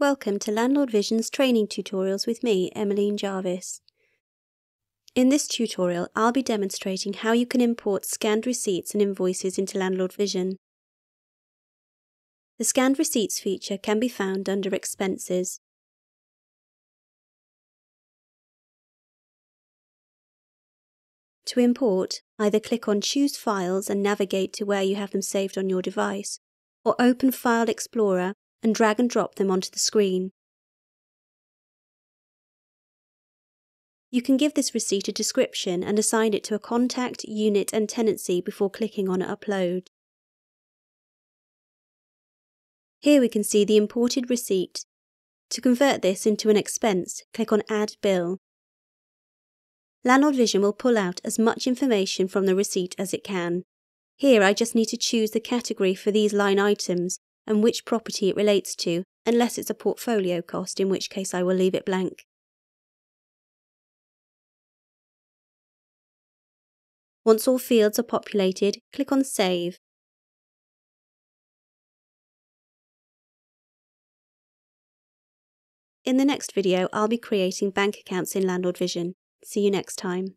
Welcome to Landlord Vision's training tutorials with me, Emmeline Jarvis. In this tutorial, I'll be demonstrating how you can import scanned receipts and invoices into Landlord Vision. The Scanned Receipts feature can be found under Expenses. To import, either click on Choose Files and navigate to where you have them saved on your device, or open File Explorer and drag and drop them onto the screen. You can give this receipt a description and assign it to a contact, unit and tenancy before clicking on Upload. Here we can see the imported receipt. To convert this into an expense, click on Add Bill. Landlord Vision will pull out as much information from the receipt as it can. Here I just need to choose the category for these line items and which property it relates to, unless it's a portfolio cost, in which case I will leave it blank. Once all fields are populated, click on Save. In the next video, I'll be creating bank accounts in Landlord Vision. See you next time.